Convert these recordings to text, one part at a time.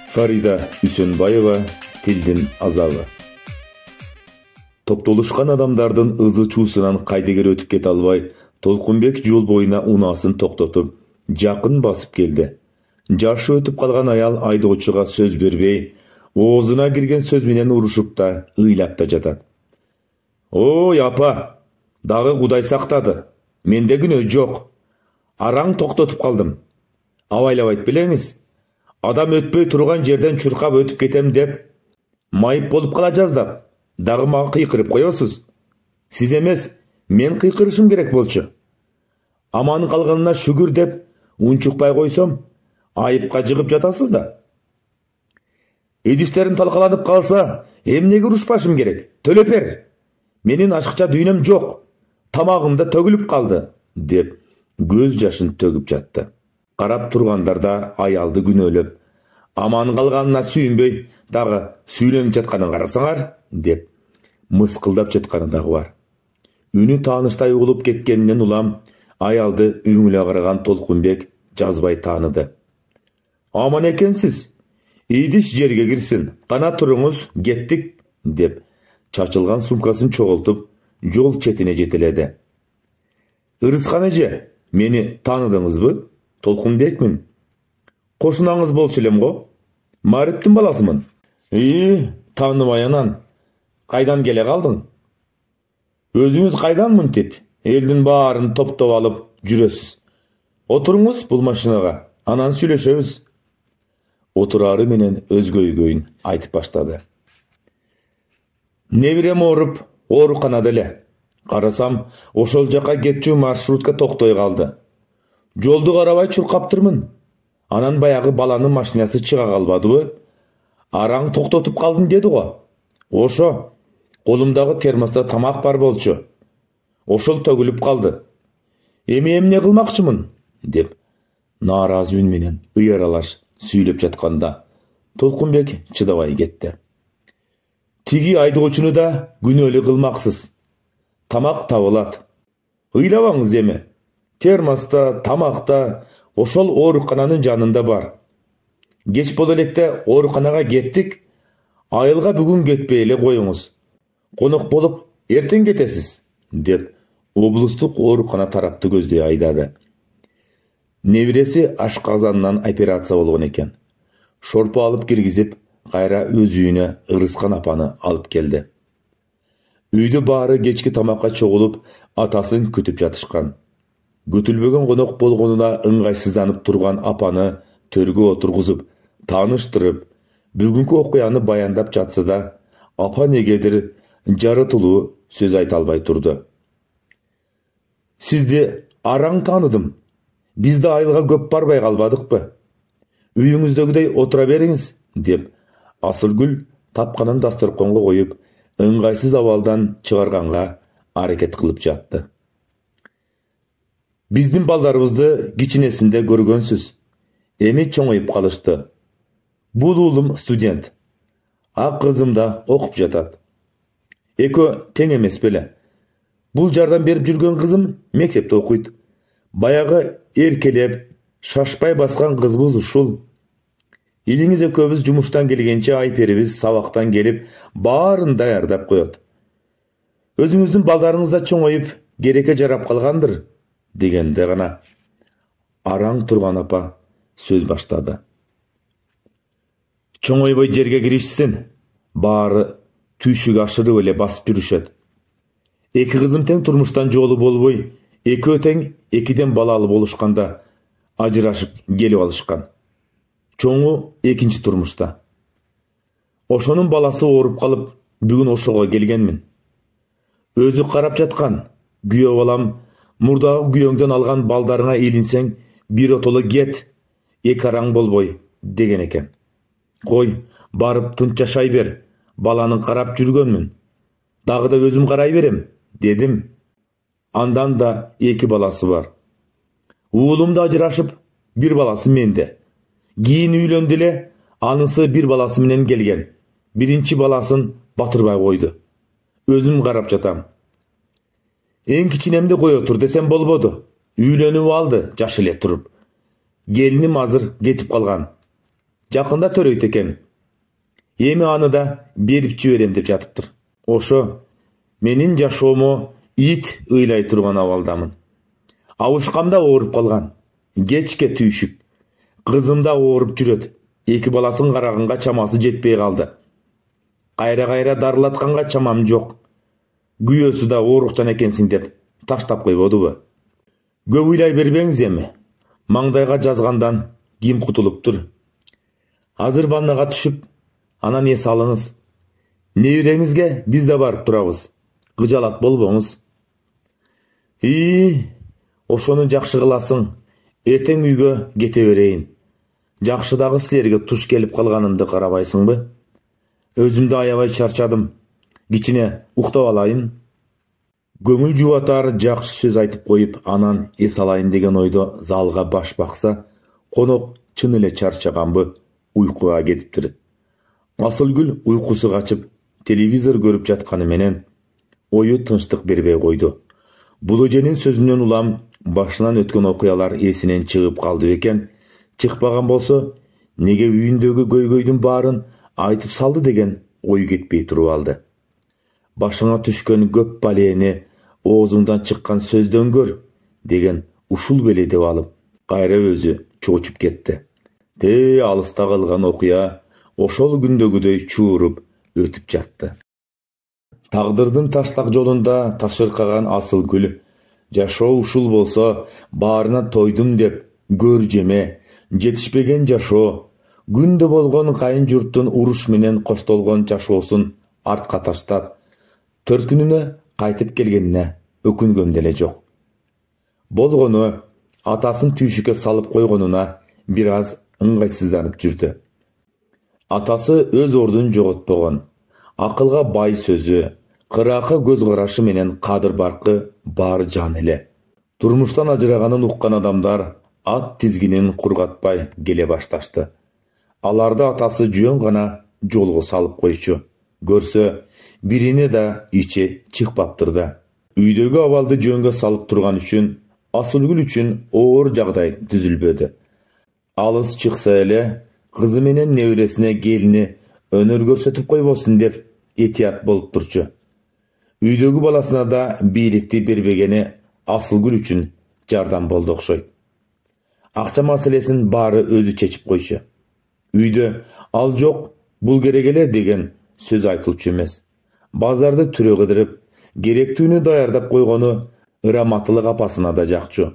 Фарида Үсөнбаева, тилдин азабы. Топтолушкан адамдардын ызы чуусунан кайдыгер өтүп кете албай, Толкунбек жол боюна унаасын токтотуп, жакын басып келди. Жашы өтүп калган аял айдоочуга сөз бербей, оозуна кирген сөз менен урушуп да, ыйлап да жатат. Ой апа, дагы Кудай сактады. Менде күнөө жок. Араң токтотуп калдым. Абайлап айтып белеңиз. Адам өтпөй турган жерден чуркап өтүп кетем деп, майып болуп кала жаздап, дагы мага кыйкырып коесуз. Сиз эмес, мен кыйкырышым керек болчу. Аман калганына шүгүр деп, унчукпай койсом, айыпка жыгып жатасыз да. Идиштерим талкаланып калса, эмнеге урушпашым керек? Төлөп бер. Менин ашыкча дүйнөм жок. Тамагымда төгүлүп калды, деп көз жашын төгүп жатты. Карап тургандар да аялды күнөөлөп, аман калганына сүйүнбөй, дагы сүйлөнүп жатканын карасаңар, деп мыскылдап жатканы дагы бар. Үнү тааныштай угулуп кеткенинен улам, аялды үңүлө караган Толкунбек жазбай тааныды. Аман экенсиз. Идиш жерге кирсин. Кана туруңуз, кеттик, деп чачылган сумкасын чогултуп, жол четине жетеледи. Ырыскан эже, мени тааныдыңызбы? Толкунбекмин. Кошунаңыз болчу элем го. Мариптин баласымын. Тааныбай анан. Кайдан келе калдың? Өзүңүз кайдан мынтип, элдин баарын топтоп алып жүрөсүз. Отуруңуз бул машинага, анан сүйлөшөбүз. Отурары менен өзгө өйгөйүн айтып баштады. Небирем ооруп, ооруканада эле. Карасам, ошол жака кетчү маршрутка токтой калды. Жолду карабай чуркаптырмын. Анан баягы баланын машинасы чыга калбадыбы? Араң токтотуп калдым деди го. Ошо, колумдагы термоста тамак бар болчу. Ошол төгүлүп калды. Эмне кылмакчымын? Деп нааразы үн менен ыйаралаш сүйлөп жатканда Толкунбек чыдабай кетти. Тиги айдоочуну да күнөөлүү кылмаксыз. Тамак табылат. Ыйлабаңыз эми. Термоста, тамакта, ошол оорукананын жанында бар. Кеч боло электе ооруканага кеттик. Айылга бүгүн кетпей эле коюңуз. Конок болуп эртең кетесиз, деп облустук оорукана тарапты көздөй айдады. Небиреси ашказанынан операция болгон экен. Шорпу алып киргизип, кайра өз үйүнө Ырыскан апаны алып келди. Үйдө баары кечки тамакка чогулуп, атасын күтүп жатышкан. Күтүлбөгөн конок болгонуна ыңгайсызданып турган апаны төргө отургузуп, тааныштырып, бүгүнкү окуяны баяндап жатса да, апа негедир жарытылуу сөз айта албай турду. Сизди араң тааныдым. Биз да айылга көп барбай калбадыкпы? Үйүңүздөгүдөй отура бериңиз, деп Асылгүл тапканын дасторконго коюп, ыңгайсыз абалдан чыгарганга аракет кылып жатты. Биздин балдарыбызды кичинесинде көргөнсүз. Эми чоңоюп калышты. Бул уулум студент. А кызым да окуп жатат. Экөө тең эмес беле? Бул жардам берип жүргөн кызым мектепте окуйт. Баягы эркелеп, шашпай баскан кызбыз ушул. Илиңиз экөөбүз жумуштан келгенче айперибиз сабактан келип, баарын даярдап коет. Өзүңүздүн балдарыңыз да чоңоюп, керекке жарап калгандыр, дегенде гана араң турган апа сөз баштады. Чоңойбой жерге киришсин, баары түйшүк ашырып эле басып жүрүшөт. Эки кызым тең турмуштан жолу болбой, экөө тең экиден балалы болушканда ажырашып келип алышкан. Чоңу экинчи турмушта. Ошонун баласы ооруп калып, бүгүн ошого келгенмин. Өзү карап жаткан, күйөө балам, мурдагы күйөөңдөн алган балдарыңа илинсең, биротоло кет, эки араң болбой, деген экен. Кой, барып тынч жашай бер, баланын карап жүргөнмүн. Дагы да өзүм карай берем, дедим. Андан да эки баласы бар. Уулум да ажырашып, бир баласы менде. Кийин үйлөндү эле, анысы бир баласы менен келген. Биринчи баласын батырбай койду. Өзүм карап жатам. Эң кичинемди кое тур десем болбоду. Үйлөнүп алды, жаш эле туруп. Келиним азыр кетип калган. Жақында төрөйт экен. Эми аны да берип жиберем деп жатыптыр. Ошо менин жашоому ит ыйлай турган абалдамын. Абышкам да ооруп калган. Кечке түйшүк. Кызым да ооруп жүрөт. Эки баласын караганга чамасы жетпей калды. Кайра дарылатканга чамам жок. Күйөөсү да оорукчан экенсиң деп таштап койбодубу? Көп ыйлай бербеңиз эми. Маңдайга жазгандан ким кутулуптур? Азыр ваннага түшүп, анан эс алыңыз. Небереңизге биз да барып турабыз. Кыжалат болбоңуз. Ошону жакшы кыласың. Эртең үйгө кете берейин. Жакшы дагы силерге туш келип калганымды карабайсыңбы? Өзүмдү аябай чарчадым. Кичине уктап алайын. Көңүл жубатар жакшы сөз айтып коюп, анан эс алайын деген ойдо залга баш бакса, конок чын эле чарчаганбы, уйкуга кетиптир. Асылгүл уйкусу качып, телевизор көрүп жатканы менен ою тынчтык бербей койду. Бул эженин сөзүнөн улам башынан өткөн окуялар эсинен чыгып калды бекен. Чыкпаган болсо, неге үйүндөгү көйгөйдүн баарын айтып салды деген ой кетпей туруп алды. Башыңа түшкөн көп балеени оозуңдан чыккан сөздөн көр деген ушул беле деп алып, кайра өзү чоочуп кетти. Алыста калган окуя ошол күндөгүдөй чууруп өтүп жатты. Тагдырдын таштак жолунда ташыркаган Асылгүл, жашоо ушул болсо, баарына тойдум деп көр жеме, жетишпеген жашоо, күндө болгон кайын журттун уруш менен коштолгон жашоосун артка таштап, 4 күнүнө кайтып келгенине өкүнгөн деле жок. Болгону атасын түйшүккө салып койгонуна бир аз ыңгайсызданып жүрдү. Атасы өз ордун жоготпогон, акылга бай сөзү, кыракы көз карашы менен кадыр баркы бар жан эле. Турмуштан ажыраганын уккан адамдар ат тизгинин кургатпай келе башташты. Аларды атасы жөн гана жолго салып койчу. Көрсө, бирине да ичи чыкпаптыр да. Үйдөгү абалды жөнгө салып турган үчүн Асылгүл үчүн оор жагдай түзүлбөдү. Алыс чыкса эле, кызы менен небересине келини өнөр көрсөтүп койбосун деп этият болуп турчу. Үйдөгү баласына да бийликти бербегени Асылгүл үчүн жардам болду окшойт. Акча маселесин баары өзү чечип койчу. Үйдө ал жок, бул керек эле деген сөз айтылчу эмес. Базарды түрө кыдырып, керектүүнү даярдап койгону ыраматылык апасына да жакчу.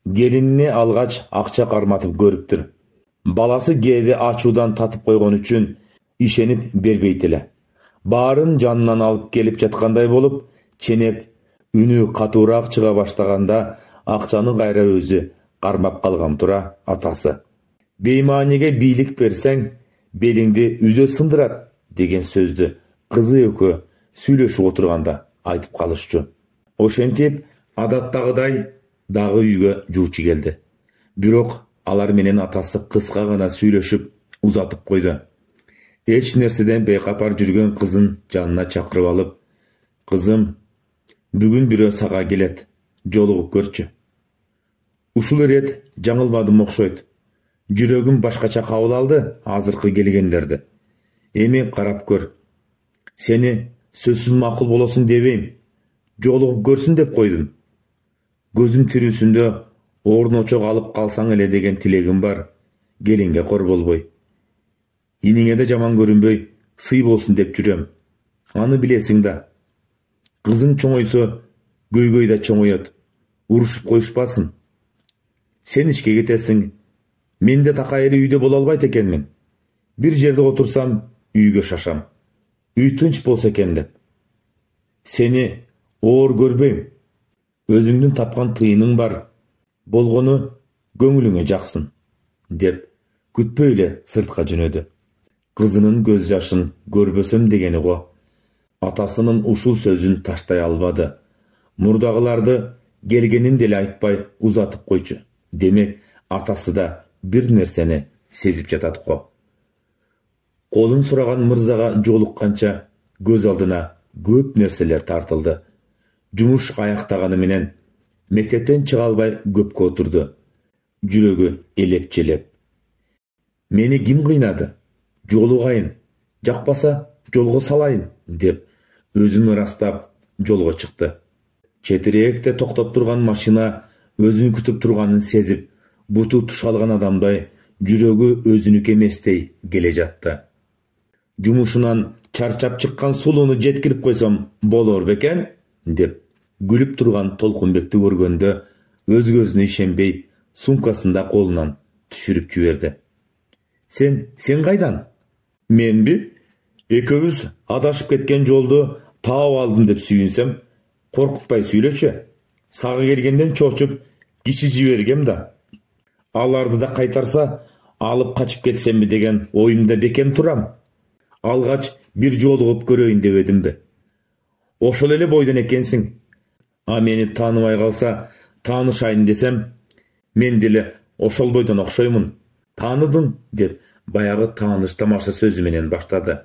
Келинине алгач акча карматып көрүптүр. Баласы кээде ачуудан татып койгон үчүн ишенип бербейт эле. Баарын жанынан алып келип жаткандай болуп, ченеп, үнү катуураак чыга баштаганда акчаны кайра өзү кармап калган тура атасы. Бейманиге бийлик берсең, белиңди үзө сындырат деген сөздү кызы экөө сүйлөшүп отурганда айтып калышчу. Ошентип, адаттагыдай дагы үйгө жуучу келди. Бирок алар менен атасы кыска гана сүйлөшүп узатып койду. Эч нерседен бейкапар жүргөн кызын жанына чакырып алып, «Кызым, бүгүн бирөө сага келет, жолугуп көрчү. Ушул ирет жаңылмадым окшойт. Жүрөгүм башкача кабыл алды азыркы келгендерди. Эми карап көр. Сени сөзсүз макул болосуң дебейм. Жолугуп көрсүн деп койдум. Көзүм тирүүсүндө орночок алып калсаң эле деген тилегим бар. Келинге кор болбой. Иниңе да жаман көрүнбөй, сый болсун деп жүрөм. Аны билесиң да. Кызың чоңойсо, көйгөй да чоңоет. Урушуп коюшпасын. Сен ишке кетесиң. Мен де такай эле үйдө боло албайт экенмин. Бир жерде отурсам, үйгө шашам. Үй тынч болсо экен деп. Сени оор көрбөйм. Өзүңдүн тапкан тыйының бар. Болгону көңүлүңө жаксын, деп күтпөй эле сыртка жөнөдү. Кызынын көз жашын көрбөсөм дегени го. Атасынын ушул сөзүн таштай албады. Мурдагыларды келгенин деле айтпай узатып койчу. Демек, атасы да бир нерсени сезип жатат го. Колун сураган мырзага жолукканча көз алдына көп нерселер тартылды. Жумуш аяктаганы менен мектептен чыга албай көпкө отурду. Жүрөгү элеп-желеп. Meni kim kıynadı? Jolu kayın. Jakpasa jolgo salayın dep özünü rastap jolgo çıktı. Çetirекte toktop turgan maşina özünü kütüp turganын сезип, буту туш алган адамдай жүрөгү өзүнүкү эместей келе жатты. Жумушунан чарчап чыккан сулууну жеткирип койсом болор бекен деп күлүп турган Толкунбекти көргөндө өзгөзүнө ишенбей сумкасында колунан түшүрүп жиберди. Сен кайдан? Менби? Экөөбүз адашып кеткен жолду таап алдым деп сүйүнсөм, коркутпай сүйлөчү. Сага келгенден чочуп киши жибергем да. Аларды да кайтарса, алып качып кетсемби деген оюмда бекем турам. Алгач бир жолугуп көрөйүн деп эдимби. Ошол эле бойдон экенсиң. А мени тааныбай калса, таанышайын десем, мен деле ошол бойдон окшоймун. Тааныдың деп баягы тааныш тамаша сөзү менен баштады.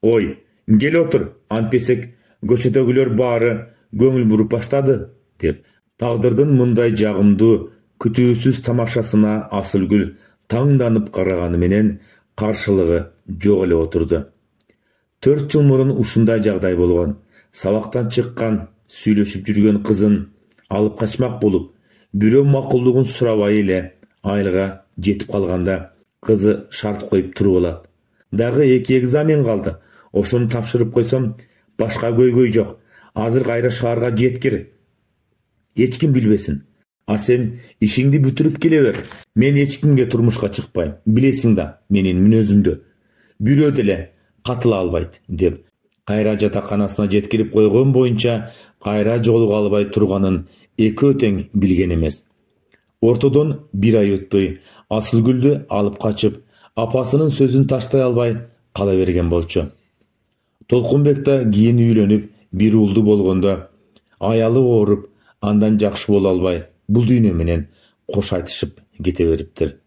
Ой, кел отур, антпесек көчөдөгүлөр баары көңүл буруп баштады деп тагдырдын мындай жагымдуу күтүүсүз тамашасына Асылгүл таңданып караганы менен каршылыгы жок эле отурду. 4 жыл мурун ушундай жагдай болгон. Сабактан чыккан, сүйлөшүп жүргөн кызын алып качмак болуп, бирөө макулдугун сурабай эле айылга жетип калганда кызы шарт коюп туруп алат. Дагы 2 экзамен калды. Ошону тапшырып койсом, башка көйгөй жок. Азыр кайра шаарга жеткир. Эч ким билбесин. А сен ишиңди бүтүрүп келе бер. Мен эч кимге турмушка чыкпайм. Билесиң да менин мүнөзүмдү. Бирөө деле катыла албайт деп кайра жатаканасына жеткирип койгон боюнча кайра жолуга албай турганын экөө тең билген эмес. Ортодон 1 ай өтпөй Асылгүлдү алып качып, апасынын сөзүн таштай албай кала берген болчу. Толкунбек да кийин үйлөнүп, бир уулду болгондо аялы ооруп, андан жакшы боло албай, бул дүйнө менен кош айтышып кете бериптир.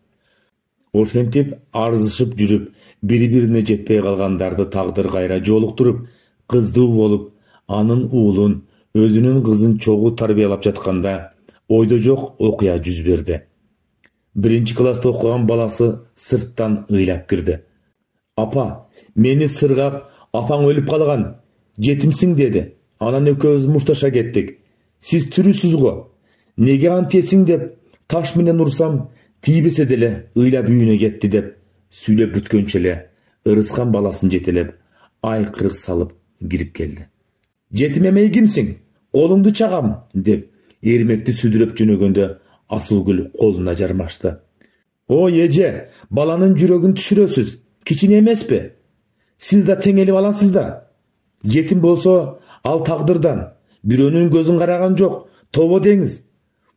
Ошентип арзышып жүрүп, бири-бирине жетпей калгандарды тагдыр кайра жолуктуруп, кыздуу болуп, анын уулун, өзүнүн кызын чогуу тарбиялап жатканда ойдо жок окуя жүз берди. 1 класста окуган баласы сырттан ыйлап кирди. Апа, мени сыргап, апаң өлүп калган, жетимсиң деди. Анан экөөбүз мушташа кеттик. Сиз тирүүсүз го. Неге антесиң деп таш менен урсам, тийбесе деле ыйлап үйүнө кетти деп сүйлөп бүткөнчө эле ырыскан баласын жетелеп, айкырык салып кирип келди. Жетим эмей кимсиң? Колуңду чагам деп эрмекти сүдүрөп жөнөгөндө Асылгүл колуна жармашты. Ой эже, баланын жүрөгүн түшүрөсүз. Кичине эмеспи? Сиз да теңелип аласыз да. Жетим болсо, ал тагдырдан. Бирөөнүн көзүн караган жок. Тобо деңиз.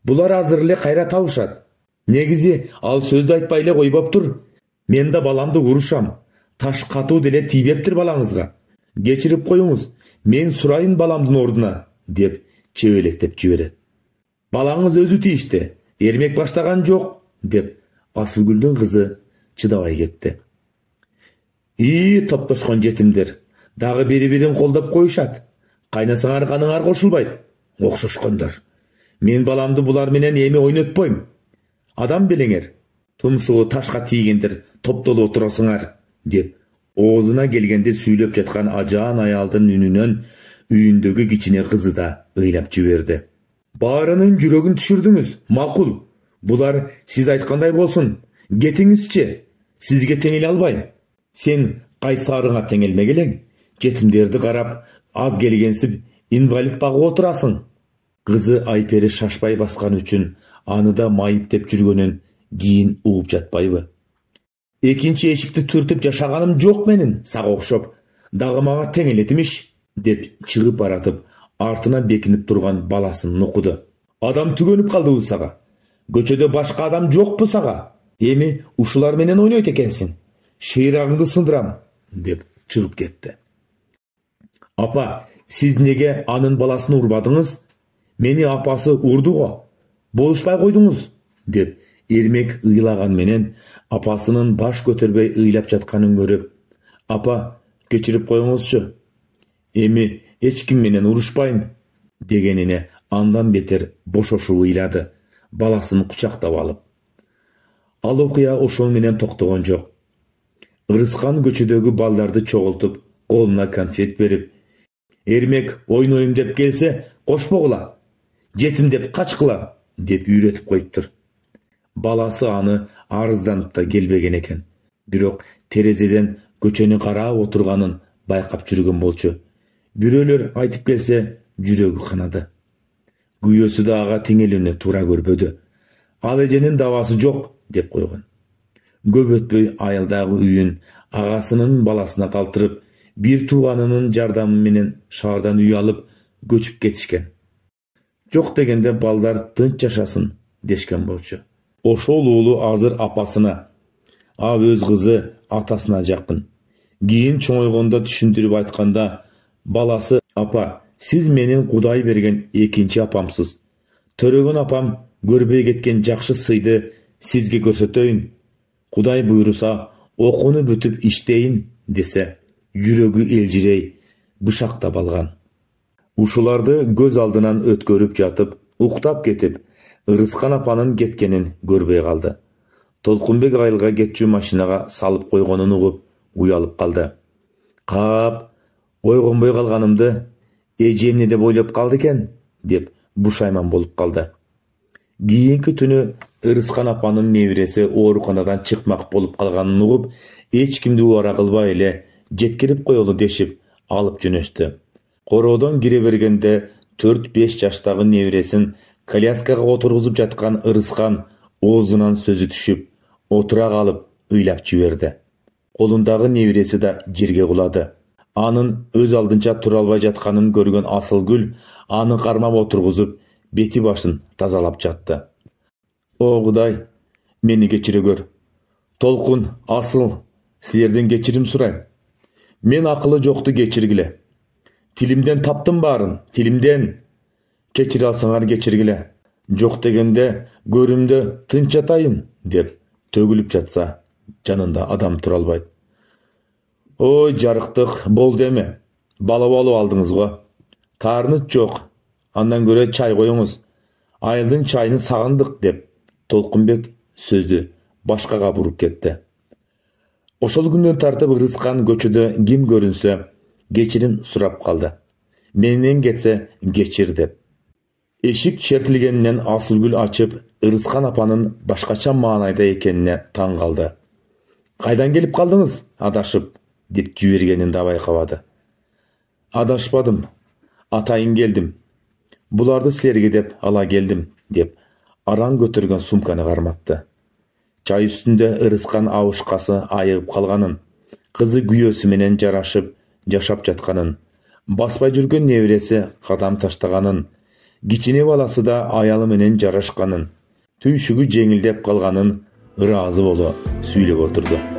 Булар азыр эле кайра табышат. Негизи ал сөздү айтпай эле койбоптур. Мен да баламды урушам. Таш катуу деле тийбептир балаңызга. Кечирип коюңуз. Мен сурайын баламдын ордуна деп чебелектеп жиберет. Балаңыз өзү тийишти. Эрмек баштаган жок деп Асылгүлдүн кызы чыдабай кетти. Топтошкон жетимдер. Дагы бири-бирин колдоп коюшат. Кайнасаңар каныңар кошулбайт. Окшошкондор. Мен баламды булар менен эми ойнотпойм. Адам белеңер. Тумшугу ташка тийгендер топтолуп отурасыңар деп оозуна келгенде сүйлөп жаткан ажаан аялдын үнүнөн үйүндөгү кичине кызы да ыйлап жиберди. Баарынын жүрөгүн түшүрдүңүз. Макул. Булар сиз айткандай болсун. Кетиңизчи. Сизге теңеле албайм. Сен кайсарыңа теңелмегелең. Жетимдерди карап, аз келгенсип инвалид багып отурасың. Кызы Айпери шашпай баскан үчүн аны да майып деп жүргөнүн кийин угуп жатпайбы? Экинчи эшикти түртүп жашаганым жок менин, сага окшоп. Дагы мага теңелетимиш деп чыгып баратып, артына бекинип турган баласын нукуду. Адам түгөнүп калдыбы сага? Көчөдө башка адам жокпу сага? Эми ушулар менен ойнойт экенсиң. Шыйрагыңды сындырам деп чыгып кетти. Апа, сиз неге анын баласын урбадыңыз? Мени апасы урду го. Болушпай койдуңуз деп эрмек ыйлаган менен апасынын баш көтөрбөй ыйлап жатканын көрүп, апа, кечирип коюңузчу. Эми эч ким менен урушпайм дегенине андан бетер бошошуп ыйлады, баласын кучактап алып. Ал окуя ошол менен токтогон жок. Ырыскан көчөдөгү балдарды чогултуп, колуна конфет берип, «Эрмек ойнойм деп келсе, кошпогула, жетим деп качкыла» деп үйрөтүп коюптур. Баласы аны арызданып да келбеген экен. Бирок терезеден көчөнү карап отурганын байкап жүргөн болчу. Бирөөлөр айтып келсе, жүрөгү канады. Күйөөсү да ага теңелүүнү туура көрбөдү. Ал эженин давасы жок деп койгон. Көп өтпөй айылдагы үйүн агасынын баласына калтырып, бир тууганынын жардамы менен шаардан үй алып көчүп кетишкен. Жок дегенде балдар тынч жашасын дешкен болчу. Ошол уулу азыр апасына, а өз кызы атасына жакын. Кийин чоңойгондо түшүндүрүп айтканда, баласы: «Апа, сиз менин Кудай берген экинчи апамсыз. Төрөгөн апам көрбөй кеткен жакшы сыйды сизге көрсөтөйүн. Кудай буйруса, окууну бүтүп иштейин» десе, жүрөгү элжирей, бышактап алган. Ушуларды көз алдынан өткөрүп жатып, уктап кетип, Ырыскан апанын кеткенин көрбөй калды. Толкунбек айылга кетчү машинага салып койгонун угуп, уялып калды. «Кап, ойгонбой калганымды эжем эмне деп ойлоп калды экен?» деп бушайман болуп калды. Кийинки түнү Ырыскан апанын небереси ооруканадан чыкмак болуп калганын угуп, эч кимди убара кылбай эле жеткирип коелу дешип алып жөнөштү. Короодон кире бергенде 4-5 жаштагы небересин коляскага отургузуп жаткан Ырыскан оозунан сөзү түшүп, отура калып ыйлап жиберди. Колундагы небереси да жерге кулады. Анын өз алдынча тура албай жатканын көргөн Асылгүл аны кармап отургузуп, бети башын тазалап жатты. «О Кудай, мени кечире көр. Толкун, Асыл, силерден кечирим сурайм. Мен акылы жокту кечиргиле. Тилимден таптым баарын, тилимден. Кечире алсаңар кечиргиле. Жок дегенде көрүмдө тынч жатайын» деп төгүлүп жатса, жанында адам тура албайт. «Ой, жарыктык, болду эме. Бала болуп алдыңыз го. Таарыныч жок. Андан көрө чай коюңуз. Айылдын чайын сагындык» деп Толкунбек сөздү башкага буруп кетти. Ошол күндөн тартып Ырыскан көчөдө ким көрүнсө кечирим сурап калды. Менен кетсе кечир деп. Эшик чертилгенинен Асылгүл ачып, Ырыскан апанын башкача маанайда экенине таң калды. «Кайдан келип калдыңыз, адашып?» деп жибергенин да байкабады. «Адашпадым, атайын келдим. Буларды силерге деп ала келдим» деп араң көтөргөн сумканы карматты. Чай үстүндө Ырыскан абышкасы айыгып калганын, кызы күйөөсү менен жарашып жашап жатканын, баспай жүргөн небереси кадам таштаганын, кичине баласы да аялы менен жарашканын, түйшүгү жеңилдеп калганын ыраазы боло сүйлөп отурду.